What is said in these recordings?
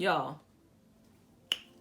Y'all,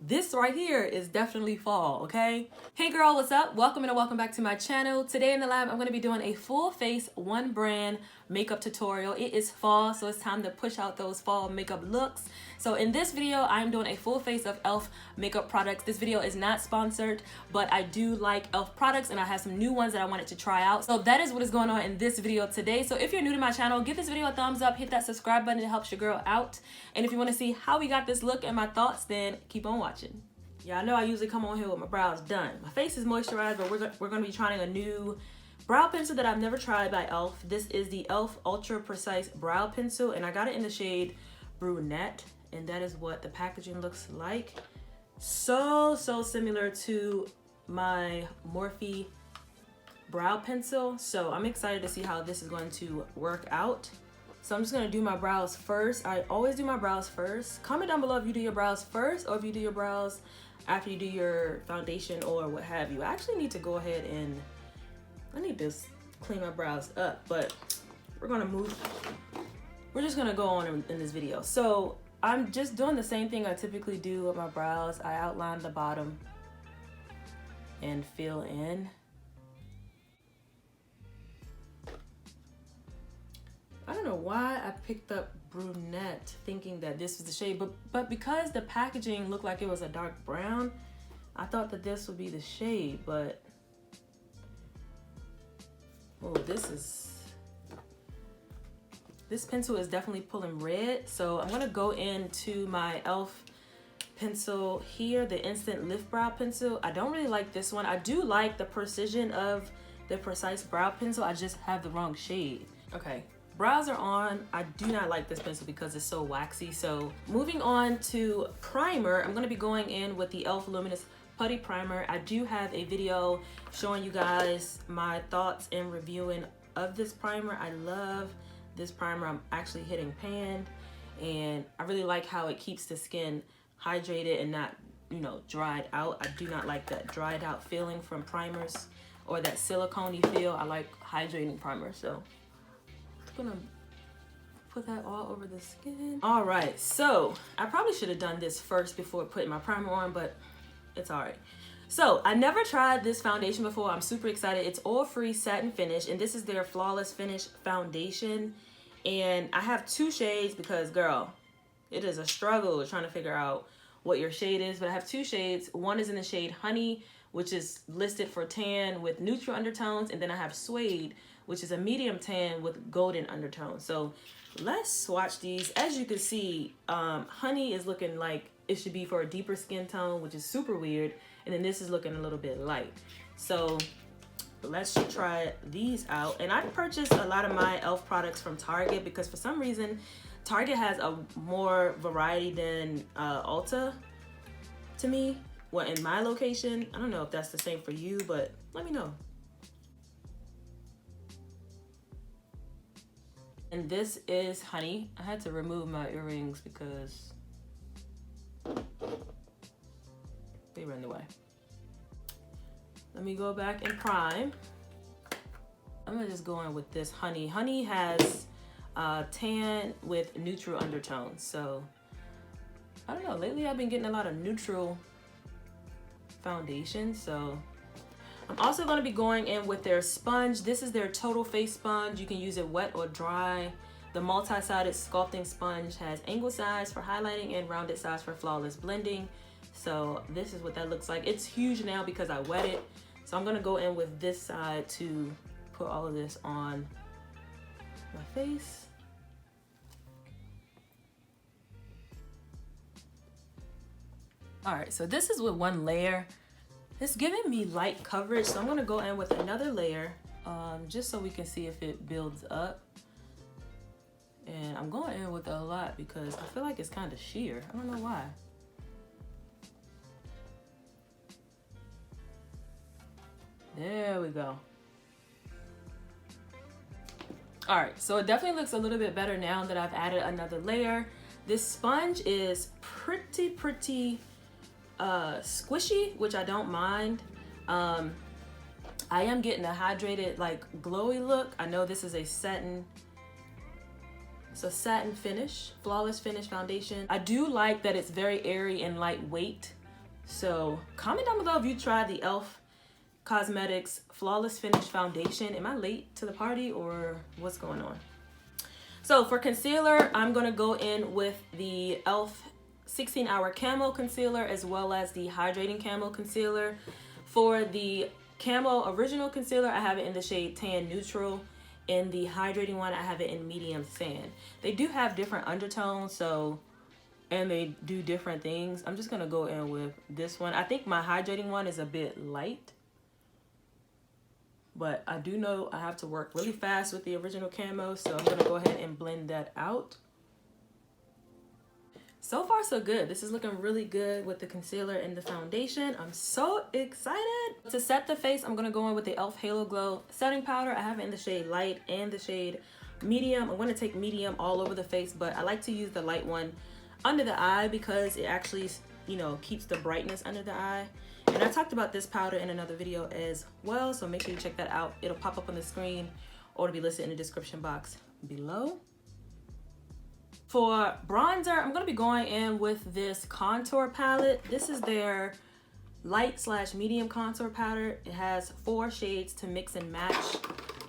this right here is definitely fall, okay? Hey girl, what's up? Welcome and welcome back to my channel. Today in the lab, I'm going to be doing a full face, one brand makeup tutorial. It is fall, so it's time to push out those fall makeup looks. So in this video, I'm doing a full face of e.l.f. makeup products. This video is not sponsored, but I do like e.l.f. products and I have some new ones that I wanted to try out. So that is what is going on in this video today. So if you're new to my channel, give this video a thumbs up, hit that subscribe button, it helps your girl out. And if you want to see how we got this look and my thoughts, then keep on watching. Yeah, I know I usually come on here with my brows done. My face is moisturized, but we're going to be trying a new brow pencil that I've never tried by e.l.f. This is the e.l.f. Ultra Precise Brow Pencil, and I got it in the shade Brunette, and that is what the packaging looks like. So similar to my Morphe brow pencil. So I'm excited to see how this is going to work out. So I'm just gonna do my brows first. I always do my brows first. Comment down below if you do your brows first or if you do your brows after you do your foundation or what have you. I actually need to go ahead and I need to clean my brows up, but we're just gonna go on in this video. So I'm just doing the same thing I typically do with my brows. I outline the bottom and fill in. I don't know why I picked up Brunette thinking that this was the shade, but because the packaging looked like it was a dark brown, I thought that this would be the shade, but oh, this pencil is definitely pulling red. So I'm gonna go into my e.l.f. pencil here, the Instant Lift Brow Pencil. I don't really like this one. I do like the precision of the Precise Brow Pencil. I just have the wrong shade. Okay, brows are on. I do not like this pencil because it's so waxy. So moving on to primer, I'm gonna be going in with the e.l.f. Luminous Putty Primer. I do have a video showing you guys my thoughts and reviewing of this primer. I love this primer. I'm actually hitting pan, and I really like how it keeps the skin hydrated and not, you know, dried out. I do not like that dried out feeling from primers or that silicone-y feel. I like hydrating primer, so I'm gonna put that all over the skin. All right, so I probably should have done this first before putting my primer on, but it's all right. So I never tried this foundation before. I'm super excited. It's oil-free satin finish, and this is their Flawless Finish foundation. And I have two shades because, girl, it is a struggle trying to figure out what your shade is. But I have two shades. One is in the shade Honey, which is listed for tan with neutral undertones. And then I have Suede, which is a medium tan with golden undertones. So let's swatch these. As you can see, Honey is looking like it should be for a deeper skin tone, which is super weird. And then this is looking a little bit light. So let's try these out. And I purchased a lot of my e.l.f. products from Target because for some reason, Target has a more variety than Ulta to me. Well, in my location, I don't know if that's the same for you, but let me know. And this is Honey. I had to remove my earrings because they ran away. Let me go back and prime. I'm gonna just go in with this Honey. Honey has tan with neutral undertones. So I don't know, lately I've been getting a lot of neutral foundation. So I'm also gonna be going in with their sponge. This is their Total Face Sponge. You can use it wet or dry. The multi-sided sculpting sponge has angle size for highlighting and rounded size for flawless blending. So this is what that looks like. It's huge now because I wet it. So I'm gonna go in with this side to put all of this on my face. All right, so this is with one layer. It's giving me light coverage, so I'm gonna go in with another layer just so we can see if it builds up. And I'm going in with a lot because I feel like it's kind of sheer. I don't know why. There we go. All right, so it definitely looks a little bit better now that I've added another layer. This sponge is pretty squishy, which I don't mind. I am getting a hydrated, like glowy look. I know this is a satin So satin finish, flawless finish foundation. I do like that it's very airy and lightweight. So comment down below if you tried the e.l.f. Cosmetics Flawless Finish Foundation. Am I late to the party or what's going on? So for concealer, I'm gonna go in with the e.l.f. 16-Hour Camo Concealer as well as the Hydrating Camo Concealer. For the Camo Original Concealer, I have it in the shade Tan Neutral. In the hydrating one, I have it in Medium Sand. They do have different undertones, so, and they do different things. I'm just gonna go in with this one. I think my hydrating one is a bit light, but I do know I have to work really fast with the original camo, so I'm gonna go ahead and blend that out. So far so good. This is looking really good with the concealer and the foundation. I'm so excited. To set the face, I'm gonna go in with the e.l.f. Halo Glow setting powder. I have it in the shade light and the shade medium. I'm gonna take medium all over the face, but I like to use the light one under the eye because it actually, you know, keeps the brightness under the eye. And I talked about this powder in another video as well, so make sure you check that out. It'll pop up on the screen or it'll be listed in the description box below. For bronzer, I'm going to be going in with this contour palette. This is their light/medium contour powder. It has 4 shades to mix and match.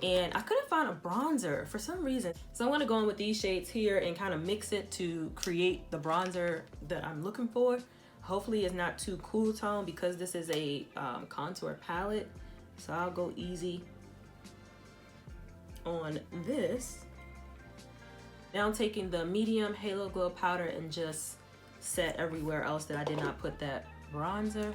And I couldn't find a bronzer for some reason. So I'm going to go in with these shades here and kind of mix it to create the bronzer that I'm looking for. Hopefully it's not too cool tone because this is a contour palette. So I'll go easy on this. Now I'm taking the medium Halo Glow powder and just set everywhere else that I did not put that bronzer.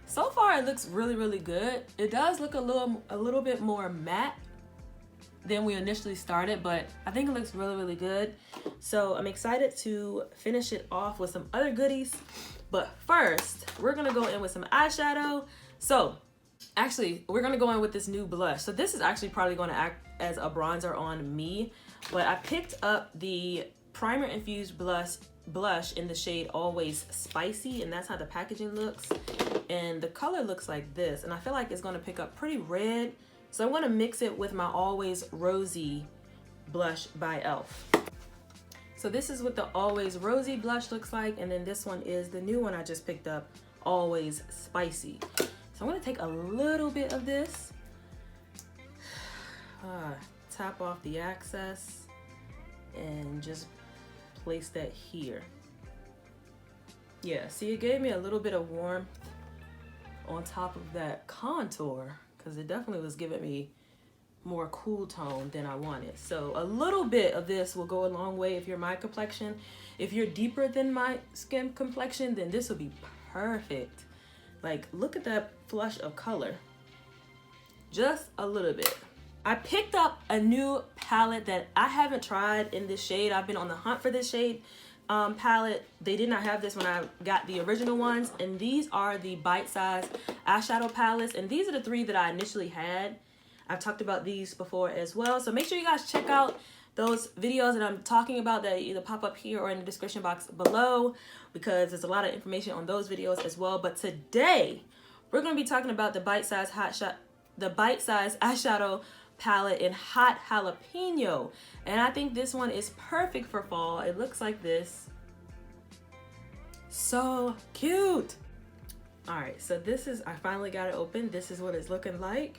So far it looks really, really good. It does look a little bit more matte than we initially started, but I think it looks really, really good. So I'm excited to finish it off with some other goodies. But first, we're gonna go in with some eyeshadow. So actually, we're gonna go in with this new blush. So this is actually probably gonna act as a bronzer on me, but I picked up the primer infused blush in the shade Always Spicy, and that's how the packaging looks. And the color looks like this, and I feel like it's gonna pick up pretty red. So I'm gonna mix it with my Always Rosy blush by e.l.f. So this is what the Always Rosy blush looks like, and then this one is the new one I just picked up, Always Spicy. So I'm gonna take a little bit of this, tap off the excess, and just place that here. Yeah, see, it gave me a little bit of warmth on top of that contour because it definitely was giving me more cool tone than I wanted. So a little bit of this will go a long way if you're my complexion. If you're deeper than my skin complexion, then this will be perfect. Like, look at that flush of color. Just a little bit. I picked up a new palette that I haven't tried in this shade. I've been on the hunt for this shade palette. They did not have this when I got the original ones. And these are the bite-sized eyeshadow palettes. And these are the 3 that I initially had. I've talked about these before as well. So make sure you guys check out those videos that I'm talking about that either pop up here or in the description box below, because there's a lot of information on those videos as well. But today we're going to be talking about the bite-sized eyeshadow palette in Hot Jalapeño, and I think this one is perfect for fall. It looks like this. So cute. All right, so this is, I finally got it open. This is what it's looking like.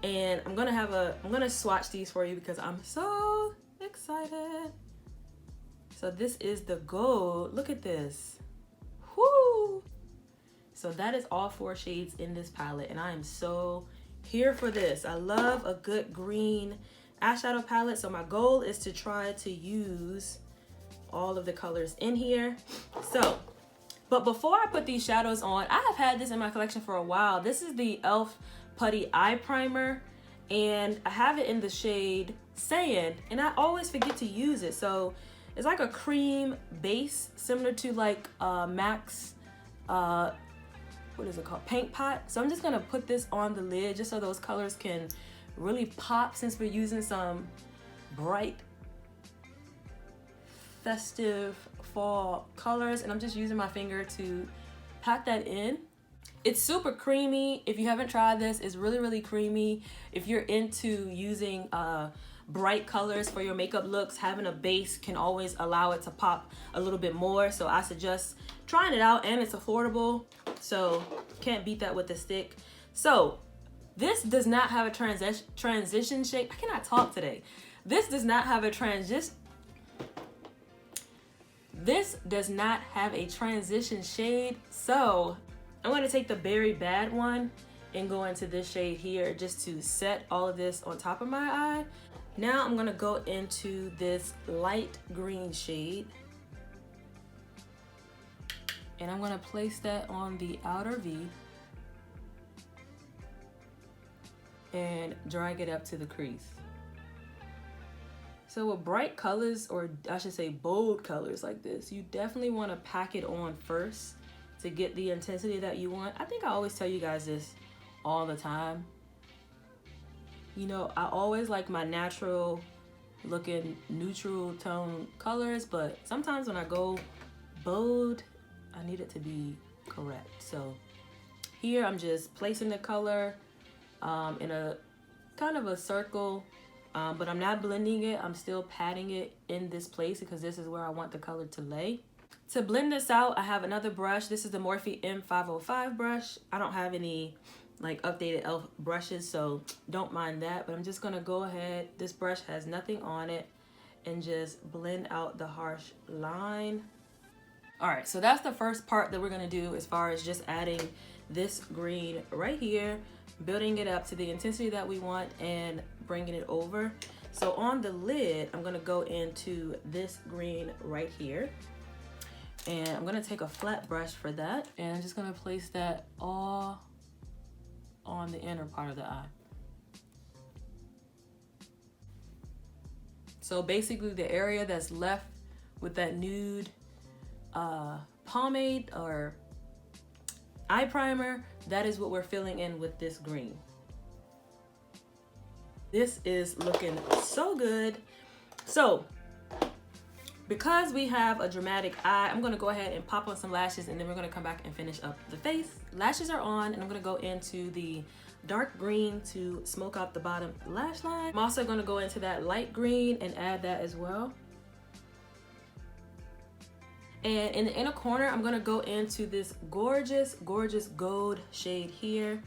And I'm gonna swatch these for you because I'm so excited. So this is the gold. Look at this. Whoo! So that is all 4 shades in this palette, and I am so here for this. I love a good green eyeshadow palette. So my goal is to try to use all of the colors in here. So, but before I put these shadows on, I have had this in my collection for a while. This is the e.l.f. Putty Eye Primer, and I have it in the shade Sand, and I always forget to use it. So it's like a cream base, similar to like MAC's, what is it called? Paint Pot. So I'm just gonna put this on the lid just so those colors can really pop, since we're using some bright, festive fall colors. And I'm just using my finger to pat that in. It's super creamy. If you haven't tried this, it's really, really creamy. If you're into using bright colors for your makeup looks, having a base can always allow it to pop a little bit more. So I suggest trying it out, and it's affordable. So can't beat that with a stick. So this does not have a transition shade. I cannot talk today. This does not have a transition shade. So I'm going to take the Berry Bad one and go into this shade here just to set all of this on top of my eye. Now I'm going to go into this light green shade, and I'm going to place that on the outer V and drag it up to the crease. So with bright colors, or I should say bold colors like this, you definitely want to pack it on first to get the intensity that you want. I think I always tell you guys this all the time. You know, I always like my natural looking neutral tone colors, but sometimes when I go bold, I need it to be correct. So here I'm just placing the color in a kind of a circle, but I'm not blending it. I'm still patting it in this place because this is where I want the color to lay. To blend this out, I have another brush. This is the Morphe M505 brush. I don't have any like updated e.l.f. brushes, so don't mind that, but I'm just gonna go ahead. This brush has nothing on it, and just blend out the harsh line. All right, so that's the first part that we're gonna do as far as just adding this green right here, building it up to the intensity that we want and bringing it over. So on the lid, I'm gonna go into this green right here, and I'm gonna take a flat brush for that, and I'm just gonna place that all on the inner part of the eye. So basically the area that's left with that nude pomade or eye primer, that is what we're filling in with this green. This is looking so good. So because we have a dramatic eye, I'm gonna go ahead and pop on some lashes, and then we're gonna come back and finish up the face. Lashes are on, and I'm gonna go into the dark green to smoke out the bottom lash line. I'm also gonna go into that light green and add that as well. And in the inner corner, I'm gonna go into this gorgeous, gorgeous gold shade here.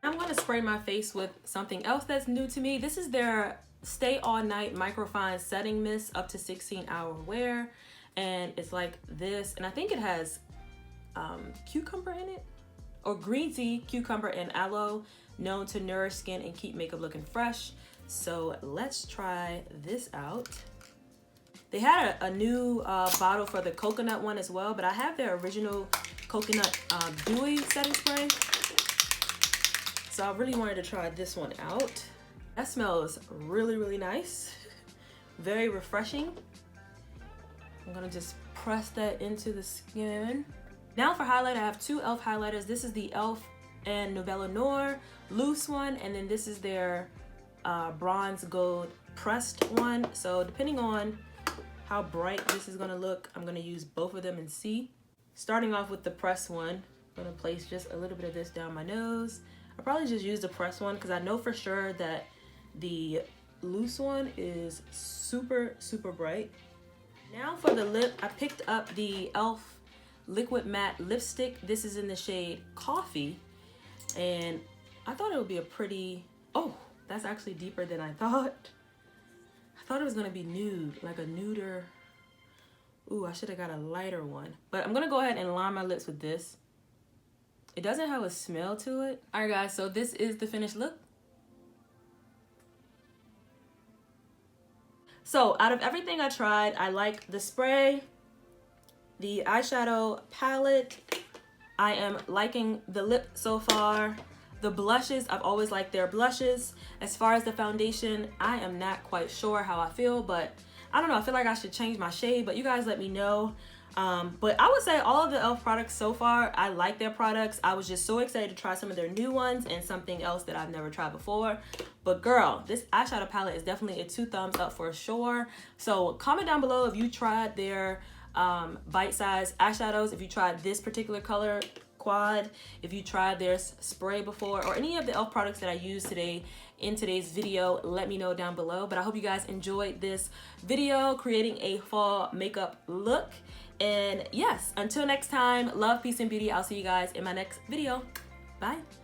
I'm gonna spray my face with something else that's new to me. This is their Stay All Night Microfine Setting Mist up to 16-hour wear. And it's like this, and I think it has cucumber in it, or green tea, cucumber, and aloe, known to nourish skin and keep makeup looking fresh. So let's try this out. They had a new bottle for the coconut one as well, but I have their original coconut dewy setting spray. So I really wanted to try this one out. That smells really, really nice. Very refreshing. I'm gonna just press that into the skin. Now for highlight, I have two e.l.f. highlighters. This is the e.l.f. and Novella Noir loose one, and then this is their bronze gold pressed one. So depending on how bright this is gonna look, I'm gonna use both of them and see. Starting off with the pressed one, I'm gonna place just a little bit of this down my nose. I'll probably just use the pressed one because I know for sure that the loose one is super, super bright. Now for the lip, I picked up the e.l.f. Liquid Matte Lipstick. This is in the shade Coffee, and I thought it would be a pretty, oh, that's actually deeper than I thought. I thought it was gonna be nude, like a nuder. Ooh, I should have got a lighter one. But I'm gonna go ahead and line my lips with this. It doesn't have a smell to it. All right, guys, so this is the finished look. So out of everything I tried, I like the spray, the eyeshadow palette. I am liking the lip so far. The blushes, I've always liked their blushes. As far as the foundation, I am not quite sure how I feel, but I don't know, I feel like I should change my shade, but you guys let me know. But I would say all of the e.l.f. products so far, I like their products. I was just so excited to try some of their new ones and something else that I've never tried before. But girl, this eyeshadow palette is definitely a 2 thumbs up for sure. So comment down below if you tried their bite-sized eyeshadows. If you tried this particular color quad, if you tried their spray before, or any of the e.l.f. products that I used today in today's video, let me know down below. But I hope you guys enjoyed this video creating a fall makeup look. And yes, until next time, love, peace, and beauty. I'll see you guys in my next video. Bye.